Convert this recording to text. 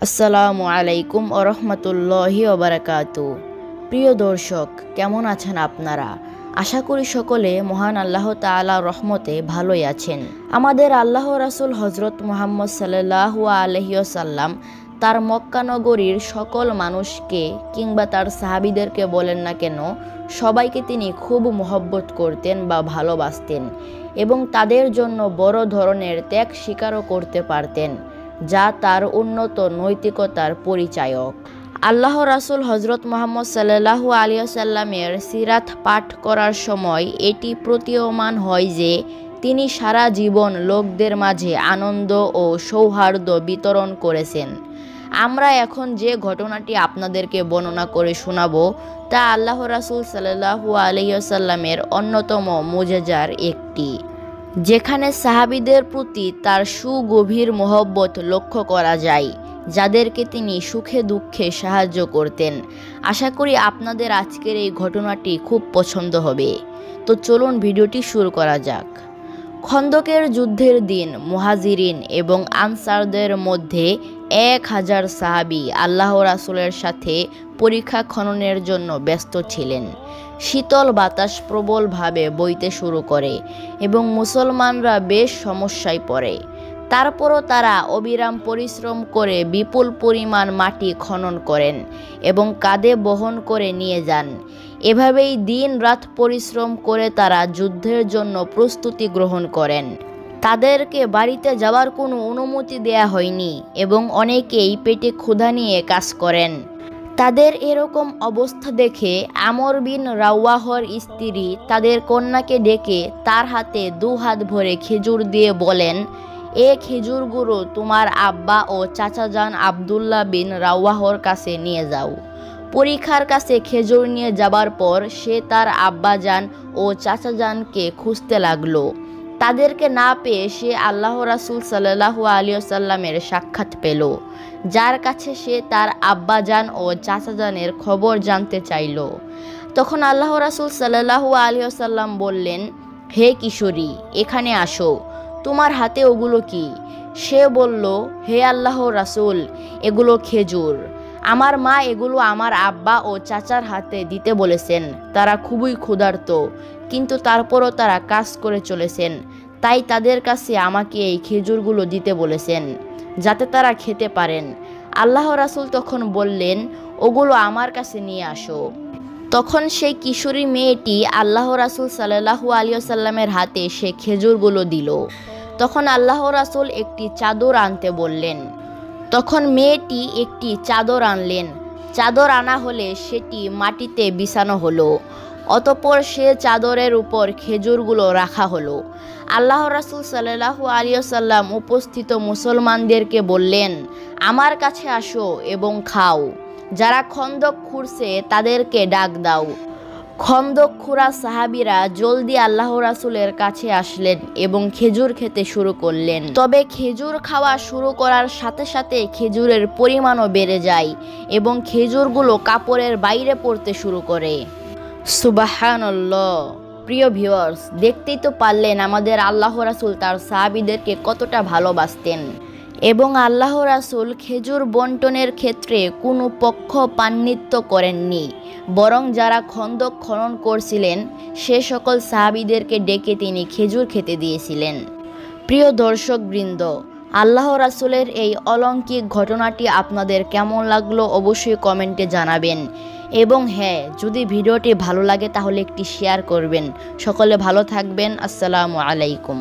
আসসালামু আলাইকুম ওয়া রাহমাতুল্লাহি ওয়া বারাকাতুহু। প্রিয় দর্শক, কেমন আছেন আপনারা? আশা করি সকলে মহান আল্লাহ তাআলার রহমতে ভালোই আছেন। আমাদের আল্লাহ রাসূল হযরত মুহাম্মদ সাল্লাল্লাহু আলাইহি ওয়াসাল্লাম তার মক্কা নগরীর সকল মানুষকে কিংবা তার সাহাবীদেরকে বলেন না কেন, সবাইকে তিনি খুব মহব্বত করতেন বা ভালোবাসতেন এবং তাদের জন্য বড় ধরনের ত্যাগ স্বীকারও করতে পারতেন, যা তার উন্নত নৈতিকতার পরিচায়ক। আল্লাহ রাসূল হযরত মুহাম্মদ সাল্লাল্লাহু আলাইহি ওয়াসাল্লামের সিরাত পাঠ করার সময় এটি প্রতীয়মান হয় যে তিনি সারা জীবন লোকদের মাঝে আনন্দ ও সৌহার্দ্য বিতরণ করেছেন। আমরা এখন যে ঘটনাটি আপনাদেরকে বর্ণনা করে শোনাবো তা আল্লাহ রাসূল সাল্লাল্লাহু আলাইহি ওয়াসাল্লামের অন্যতম মুজিজার একটি, যেখানে সাহাবীদের প্রতি তার সুগভীর মহব্বত লক্ষ্য করা যায়, যাদেরকে তিনি সুখে দুঃখে সাহায্য করতেন। আশা করি আপনাদের আজকের এই ঘটনাটি খুব পছন্দ হবে। তো চলুন ভিডিওটি শুরু করা যাক। খন্দকের যুদ্ধের দিন মুহাজিরিন এবং আনসারদের মধ্যে 1000 সাহাবী আল্লাহ রাসূলের সাথে পরিখা খননের জন্য ব্যস্ত ছিলেন। শীতল বাতাস প্রবলভাবে বইতে শুরু করে এবং মুসলমানরা বেশ সমস্যায় পড়ে। তারপরও তারা অবিরাম পরিশ্রম করে বিপুল পরিমাণ মাটি খনন করেন এবং কাঁধে বহন করে নিয়ে যান। এভাবেই দিন রাত পরিশ্রম করে তারা যুদ্ধের জন্য প্রস্তুতি গ্রহণ করেন। তাদেরকে বাড়িতে যাওয়ার কোনো অনুমতি দেয়া হয়নি এবং অনেকেই পেটে ক্ষুধা নিয়ে কাজ করেন। তাদের এরকম অবস্থা দেখে আমর বিন রাওয়াহর স্ত্রী তাদের কন্যাকে ডেকে তার হাতে 2 হাত ভরে খেজুর দিয়ে বলেন, এ খেজুরগুলো তোমার আব্বা ও চাচাজান আব্দুল্লাহ বিন রাওয়াহর কাছে নিয়ে যাও। পরীক্ষার কাছে খেজুর নিয়ে যাবার পর সে তার আব্বাজান ও চাচাজানকে খুঁজতে লাগলো। তাদেরকে না পেয়ে সে আল্লাহ রাসূল সাল্লাল্লাহু আলাইহি ওয়াসাল্লামের সাক্ষাৎ পেল, যার কাছে সে তার আব্বাজান ও চাচাজানের খবর জানতে চাইল। তখন আল্লাহ রাসূল সাল্লাল্লাহু আলাইহি ওয়াসাল্লাম বললেন, হে কিশোরী, এখানে আসো। তোমার হাতে ওগুলো কি? সে বলল, হে আল্লাহ রাসূল, এগুলো খেজুর। আমার মা এগুলো আমার আব্বা ও চাচার হাতে দিতে বলেছেন। তারা খুবই ক্ষুধার্ত, কিন্তু তারপরও তারা কাজ করে চলেছেন, তাই তাদের কাছে আমাকে এই খেজুরগুলো দিতে বলেছেন, যাতে তারা খেতে পারেন। আল্লাহ রাসূল তখন বললেন, ওগুলো আমার কাছে নিয়ে আসো। তখন সেই কিশোরী মেয়েটি আল্লাহ রাসূল সাল্লাল্লাহু আলাইহি ওয়াসাল্লামের হাতে সে খেজুরগুলো দিল। তখন আল্লাহ রাসূল একটি চাদর আনতে বললেন। তখন মেয়েটি একটি চাদর আনলেন। চাদর আনা হলে সেটি মাটিতে বিছানো হলো। অতঃপর সে চাদরের উপর খেজুরগুলো রাখা হলো। আল্লাহ রাসূল সাল্লাল্লাহু আলাইহি ওয়াসাল্লাম উপস্থিত মুসলমানদেরকে বললেন, আমার কাছে আসো এবং খাও। যারা খন্দক খুঁড়ছে তাদেরকে ডাক দাও। খন্দক খুঁড়া সাহাবীরা জলদি আল্লাহ রাসূলের কাছে আসলেন এবং খেজুর খেতে শুরু করলেন। তবে খেজুর খাওয়া শুরু করার সাথে সাথে খেজুরের পরিমাণও বেড়ে যায় এবং খেজুরগুলো কাপড়ের বাইরে পড়তে শুরু করে। সুবহানাল্লাহ। প্রিয় ভিউয়ার্স, দেখতেই তো পারলেন আমাদের আল্লাহ রাসূল তার সাহাবীদেরকে কতটা ভালোবাসতেন এবং আল্লাহ রাসূল খেজুর বন্টনের ক্ষেত্রে কোনো পক্ষপাতিত্ব করেননি, বরং যারা খন্দক খনন করছিলেন সে সকল সাহাবীদেরকে ডেকে তিনি খেজুর খেতে দিয়েছিলেন। প্রিয় দর্শকবৃন্দ, আল্লাহ রাসূলের এই অলৌকিক ঘটনাটি আপনাদের কেমন লাগলো অবশ্যই কমেন্টে জানাবেন এবং হ্যাঁ, যদি ভিডিওটি ভালো লাগে তাহলে একটি শেয়ার করবেন। সকলে ভালো থাকবেন। আসসালামু আলাইকুম।